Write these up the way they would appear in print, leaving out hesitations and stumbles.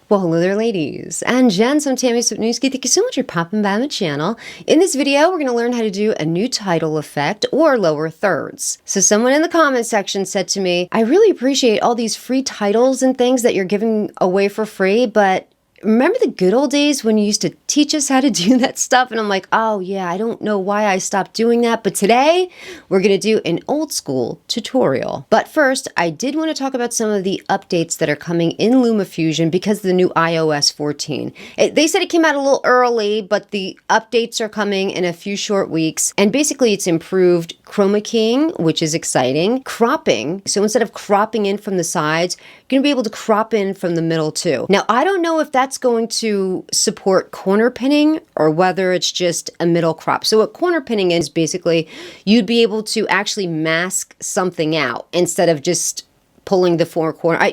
Well, hello there, ladies and gents. I'm Tammy Sipnewski. Thank you so much for popping by my channel. In this video, we're going to learn how to do a new title effect or lower thirds. So someone in the comment section said to me, I really appreciate all these free titles and things that you're giving away for free, but remember the good old days when you used to teach us how to do that stuff? And I'm like, oh yeah, I don't know why I stopped doing that. But today we're going to do an old school tutorial. But first, I did want to talk about some of the updates that are coming in LumaFusion because of the new iOS 14. They said it came out a little early, but the updates are coming in a few short weeks. And basically it's improved chroma keying, which is exciting. Cropping. So instead of cropping in from the sides, you're going to be able to crop in from the middle too. Now, I don't know if that's going to support corner pinning or whether it's just a middle crop. So what corner pinning is basically you'd be able to actually mask something out instead of just pulling the four corner.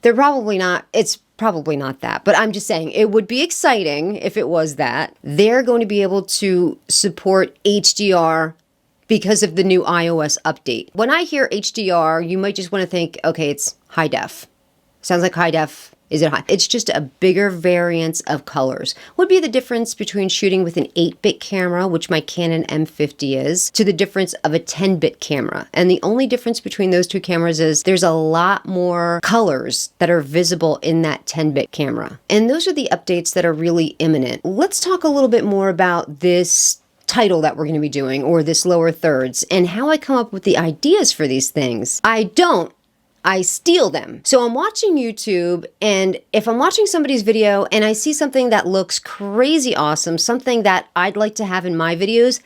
They're probably not, it's probably not that, but I'm just saying it would be exciting if it was that. They're going to be able to support HDR because of the new iOS update. When I hear HDR, you might just want to think, okay, it's high def. Sounds like high def. Is it high? It's just a bigger variance of colors. Would be the difference between shooting with an 8-bit camera, which my Canon M50 is, to the difference of a 10-bit camera. And the only difference between those two cameras is there's a lot more colors that are visible in that 10-bit camera. And those are the updates that are really imminent. Let's talk a little bit more about this title that we're going to be doing, or this lower thirds, and how I come up with the ideas for these things. I steal them. So I'm watching YouTube, and if I'm watching somebody's video and I see something that looks crazy awesome, something that I'd like to have in my videos,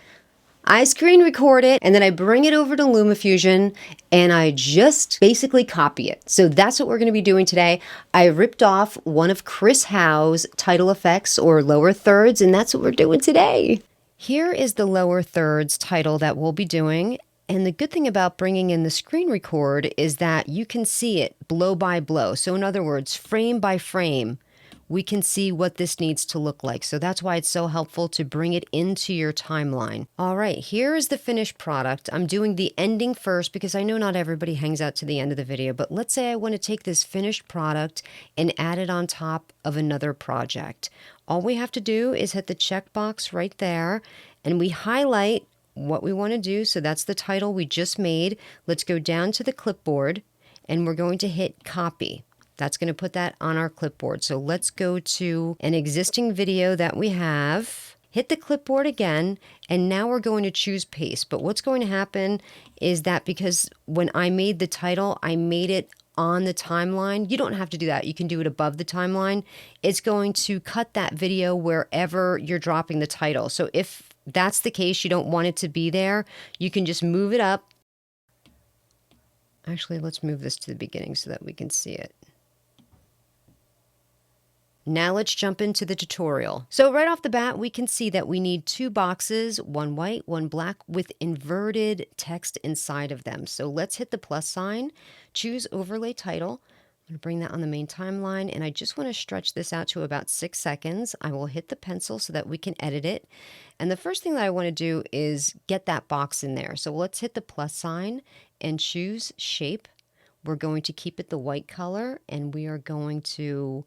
I screen record it and then I bring it over to LumaFusion and I just basically copy it. So that's what we're going to be doing today. I ripped off one of Chris Howe's title effects or lower thirds, and that's what we're doing today. Here is the lower thirds title that we'll be doing. And the good thing about bringing in the screen record is that you can see it blow by blow. So in other words, frame by frame, we can see what this needs to look like. So that's why it's so helpful to bring it into your timeline. All right, here is the finished product. I'm doing the ending first because I know not everybody hangs out to the end of the video, but let's say I want to take this finished product and add it on top of another project. All we have to do is hit the checkbox right there and we highlight what we want to do. So that's the title we just made. Let's go down to the clipboard and we're going to hit copy. That's going to put that on our clipboard. So let's go to an existing video that we have, hit the clipboard again, and now we're going to choose paste. But what's going to happen is that because when I made the title, I made it on the timeline. You don't have to do that. You can do it above the timeline. It's going to cut that video wherever you're dropping the title. So if that's the case, you don't want it to be there, you can just move it up. Actually, let's move this to the beginning so that we can see it. Now let's jump into the tutorial. So right off the bat, we can see that we need two boxes, one white, one black, with inverted text inside of them. So let's hit the plus sign, choose overlay title. I'm going to bring that on the main timeline, and I just want to stretch this out to about 6 seconds. I will hit the pencil so that we can edit it. And the first thing that I want to do is get that box in there. So let's hit the plus sign and choose shape. We're going to keep it the white color, and we are going to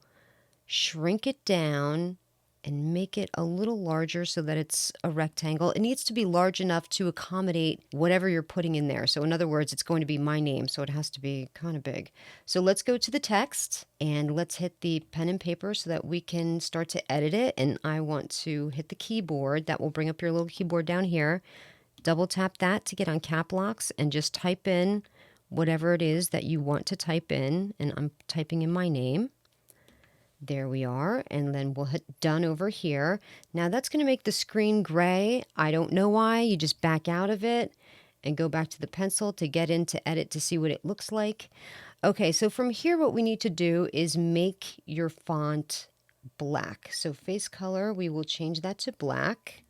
shrink it down and make it a little larger so that it's a rectangle. It needs to be large enough to accommodate whatever you're putting in there. So in other words, it's going to be my name, so it has to be kind of big. So let's go to the text and let's hit the pen and paper so that we can start to edit it. And I want to hit the keyboard. That will bring up your little keyboard down here. Double tap that to get on cap locks and just type in whatever it is that you want to type in. And I'm typing in my name. There we are, and then we'll hit done over here. Now that's going to make the screen gray. I don't know why. You just back out of it and go back to the pencil to get into edit to see what it looks like. Okay, so from here what we need to do is make your font black. So face color, we will change that to black.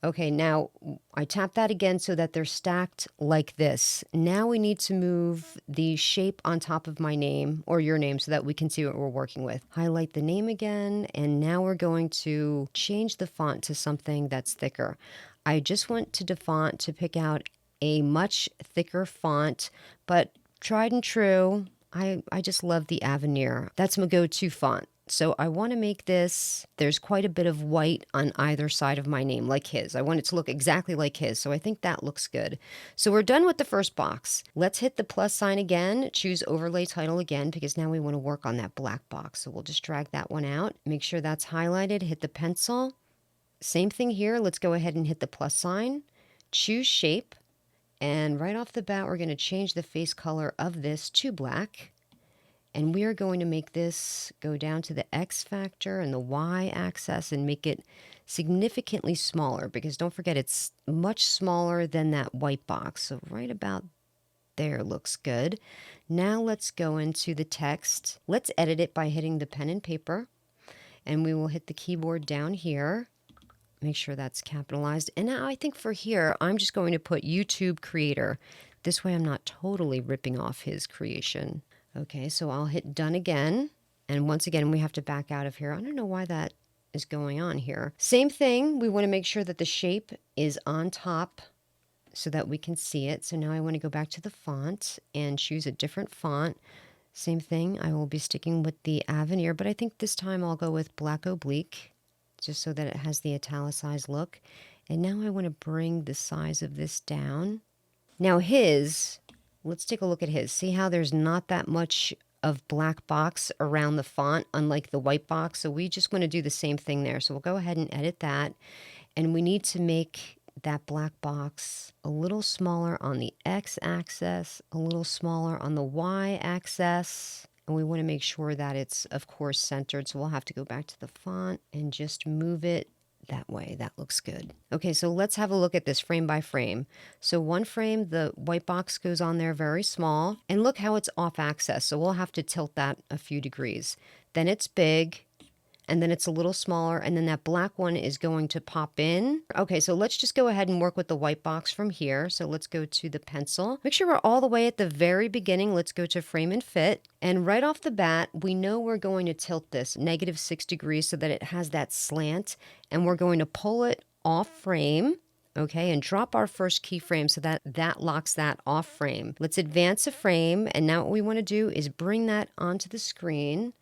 Okay, now I tap that again so that they're stacked like this. Now we need to move the shape on top of my name or your name so that we can see what we're working with. Highlight the name again, and now we're going to change the font to something that's thicker. I just want to font to pick out a much thicker font, but tried and true. I just love the Avenir. That's my go-to font. So I want to make this, there's quite a bit of white on either side of my name, like his. I want it to look exactly like his, so I think that looks good. So we're done with the first box. Let's hit the plus sign again, choose overlay title again, because now we want to work on that black box. So we'll just drag that one out, make sure that's highlighted, hit the pencil. Same thing here, let's go ahead and hit the plus sign, choose shape, and right off the bat, we're going to change the face color of this to black. And we are going to make this go down to the X factor and the Y axis and make it significantly smaller, because don't forget it's much smaller than that white box. So right about there looks good. Now let's go into the text. Let's edit it by hitting the pen and paper, and we will hit the keyboard down here. Make sure that's capitalized. And now I think for here, I'm just going to put YouTube creator. This way I'm not totally ripping off his creation. Okay, so I'll hit done again. And once again, we have to back out of here. I don't know why that is going on here. Same thing, we want to make sure that the shape is on top so that we can see it. So now I want to go back to the font and choose a different font. Same thing, I will be sticking with the Avenir, but I think this time I'll go with Black Oblique, just so that it has the italicized look. And now I want to bring the size of this down. Now his, let's take a look at his. See how there's not that much of black box around the font, unlike the white box. So we just want to do the same thing there. So we'll go ahead and edit that. And we need to make that black box a little smaller on the X axis, a little smaller on the Y axis. And we want to make sure that it's, of course, centered. So we'll have to go back to the font and just move it that way. That looks good. Okay, so let's have a look at this frame by frame. So one frame, the white box goes on there very small. And look how it's off axis. So we'll have to tilt that a few degrees. Then it's big. And then it's a little smaller, and then that black one is going to pop in. Okay, so let's just go ahead and work with the white box from here. So let's go to the pencil. Make sure we're all the way at the very beginning. Let's go to frame and fit. And right off the bat, we know we're going to tilt this -6 degrees so that it has that slant, and we're going to pull it off frame. Okay, and drop our first keyframe so that that locks that off frame. Let's advance a frame, and now what we want to do is bring that onto the screen.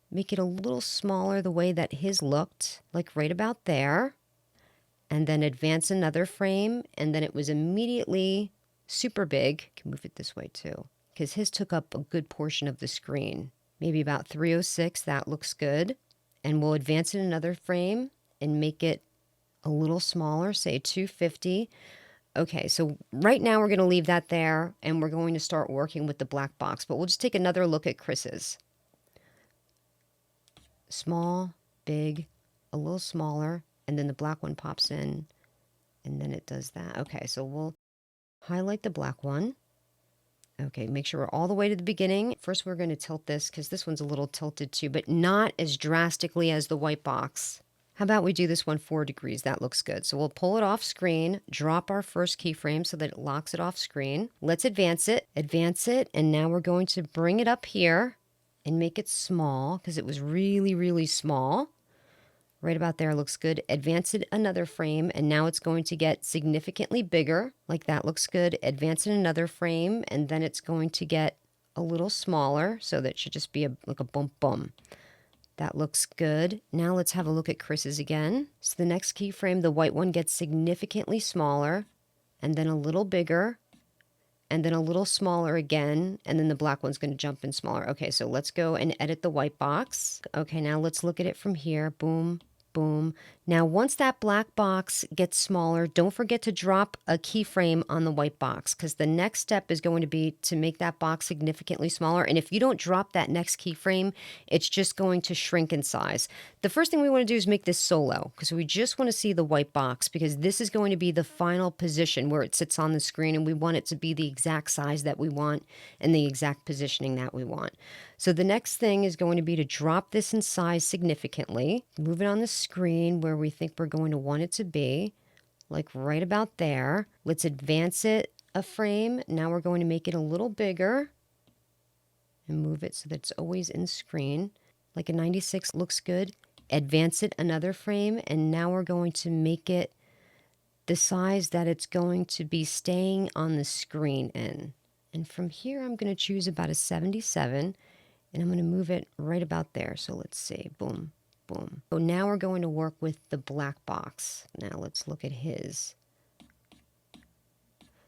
Make it a little smaller the way that his looked, like right about there. And then advance another frame, and then it was immediately super big. I can move it this way too, because his took up a good portion of the screen. Maybe about 306, that looks good. And we'll advance it another frame and make it a little smaller, say 250. Okay, so right now we're going to leave that there, and we're going to start working with the black box. But we'll just take another look at Chris's. Small, big, a little smaller, and then the black one pops in, and then it does that. Okay, so we'll highlight the black one. Okay, make sure we're all the way to the beginning. First, we're going to tilt this, because this one's a little tilted too, but not as drastically as the white box. How about we do this one 4 degrees? That looks good. So we'll pull it off screen, drop our first keyframe so that it locks it off screen. Let's advance it, and now we're going to bring it up here and make it small, because it was really, really small. Right about there looks good. Advance it another frame, and now it's going to get significantly bigger. Like that looks good. Advance it another frame, and then it's going to get a little smaller, so that should just be like a bump bum. That looks good. Now let's have a look at Chris's again. So the next keyframe, the white one gets significantly smaller, and then a little bigger, and then a little smaller again, and then the black one's going to jump in smaller. Okay, so let's go and edit the white box. Okay, now let's look at it from here. Boom, boom. Now, once that black box gets smaller, don't forget to drop a keyframe on the white box, because the next step is going to be to make that box significantly smaller. And if you don't drop that next keyframe, it's just going to shrink in size. The first thing we want to do is make this solo, because we just want to see the white box, because this is going to be the final position where it sits on the screen, and we want it to be the exact size that we want and the exact positioning that we want. So the next thing is going to be to drop this in size significantly, move it on the screen where we think we're going to want it to be, like right about there. Let's advance it a frame. Now we're going to make it a little bigger and move it so that it's always in screen. Like a 96 looks good. Advance it another frame, and now we're going to make it the size that it's going to be staying on the screen in. And from here, I'm going to choose about a 77. And I'm going to move it right about there. So let's see. Boom, boom. So now we're going to work with the black box. Now let's look at his.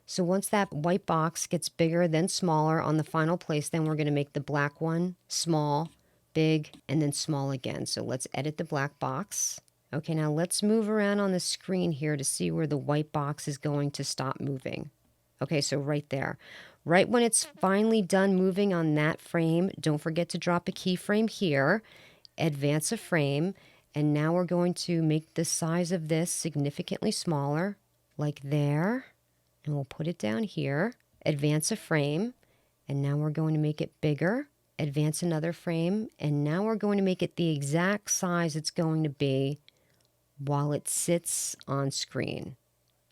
So once that white box gets bigger, then smaller on the final place, then we're going to make the black one small, big, and then small again. So let's edit the black box. Okay, now let's move around on the screen here to see where the white box is going to stop moving. Okay, so right there. Right when it's finally done moving on that frame, don't forget to drop a keyframe here, advance a frame, and now we're going to make the size of this significantly smaller, like there. And we'll put it down here, advance a frame, and now we're going to make it bigger, advance another frame, and now we're going to make it the exact size it's going to be while it sits on screen.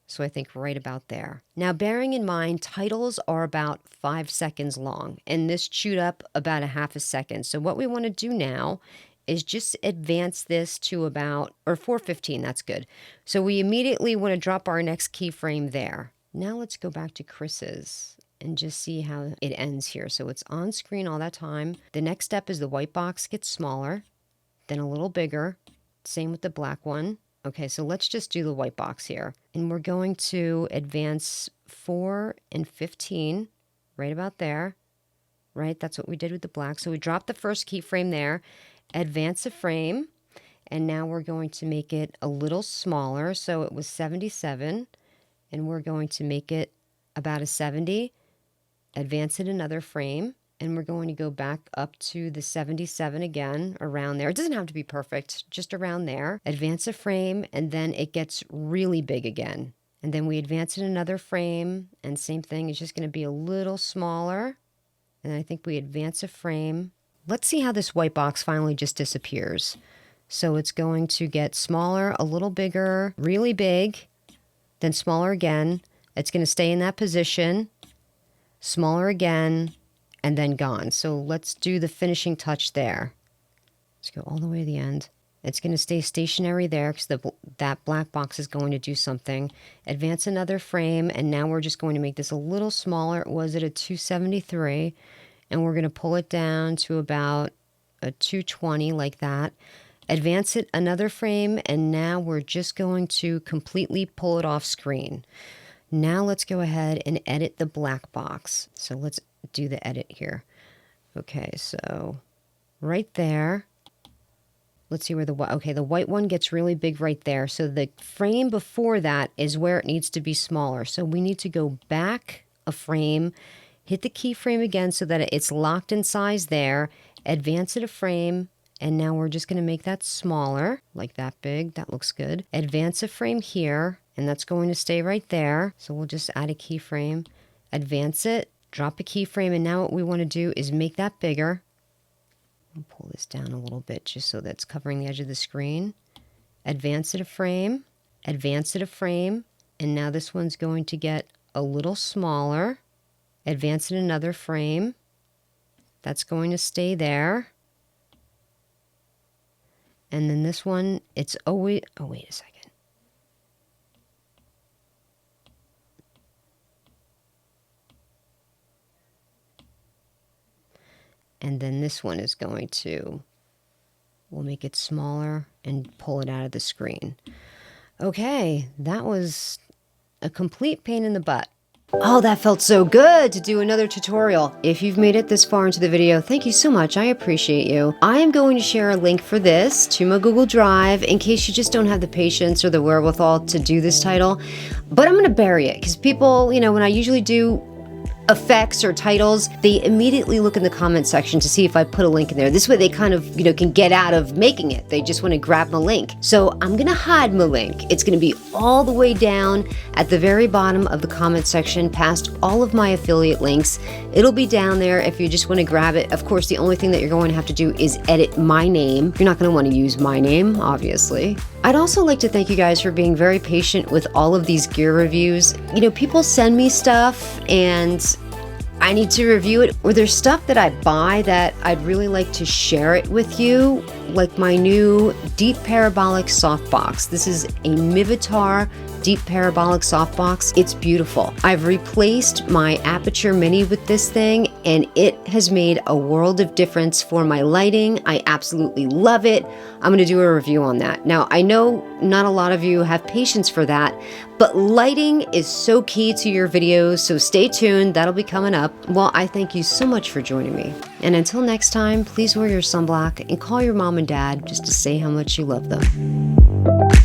So I think right about there. Now, bearing in mind, titles are about 5 seconds long, and this chewed up about a half a second. So what we want to do now is just advance this to about, or 4:15, that's good. So we immediately want to drop our next keyframe there. Now let's go back to Chris's and just see how it ends here. So it's on screen all that time. The next step is the white box gets smaller, then a little bigger. Same with the black one. Okay, so let's just do the white box here. And we're going to advance 4 and 15, right about there. Right, that's what we did with the black. So we dropped the first keyframe there, advance a frame, and now we're going to make it a little smaller. So it was 77. And we're going to make it about a 70, advance it another frame, and we're going to go back up to the 77 again, around there. It doesn't have to be perfect, just around there. Advance a frame, and then it gets really big again. And then we advance it another frame, and same thing, it's just going to be a little smaller. And I think we advance a frame. Let's see how this white box finally just disappears. So it's going to get smaller, a little bigger, really big, then smaller again. It's going to stay in that position, smaller again, and then gone. So let's do the finishing touch there. Let's go all the way to the end. It's going to stay stationary there because that black box is going to do something. Advance another frame, and now we're just going to make this a little smaller. It was at a 273, and we're going to pull it down to about a 220 like that. Advance it another frame, and now we're just going to completely pull it off screen. Now let's go ahead and edit the black box. So let's do the edit here. Okay, so right there. Let's see where the white one gets really big right there. So the frame before that is where it needs to be smaller. So we need to go back a frame, hit the keyframe again so that it's locked in size there, advance it a frame, and now we're just going to make that smaller, like that big. That looks good. Advance a frame here, and that's going to stay right there. So we'll just add a keyframe, advance it, drop a keyframe, and now what we want to do is make that bigger. I'll pull this down a little bit just so that's covering the edge of the screen. Advance it a frame, advance it a frame, and now this one's going to get a little smaller. Advance it another frame. That's going to stay there. And then this one, it's always, oh, wait a second. And then this one is going to, we'll make it smaller and pull it out of the screen. Okay, that was a complete pain in the butt. Oh, that felt so good to do another tutorial. If you've made it this far into the video, thank you so much. I appreciate you. I am going to share a link for this to my Google Drive in case you just don't have the patience or the wherewithal to do this title. But I'm going to bury it because people, you know, when I usually do effects or titles, they immediately look in the comment section to see if I put a link in there. This way they kind of, you know, can get out of making it. They just want to grab my link. So I'm going to hide my link. It's going to be all the way down at the very bottom of the comment section past all of my affiliate links. It'll be down there if you just want to grab it. Of course, the only thing that you're going to have to do is edit my name. You're not going to want to use my name, obviously. I'd also like to thank you guys for being very patient with all of these gear reviews. You know, people send me stuff and I need to review it, or there's stuff that I buy that I'd really like to share it with you, like my new deep parabolic softbox. This is a Mivitar deep parabolic softbox. It's beautiful. I've replaced my Aperture Mini with this thing, and it has made a world of difference for my lighting. I absolutely love it. I'm going to do a review on that. Now, I know not a lot of you have patience for that, but lighting is so key to your videos, so stay tuned. That'll be coming up. Well, I thank you so much for joining me. And until next time, please wear your sunblock and call your mom and dad just to say how much you love them.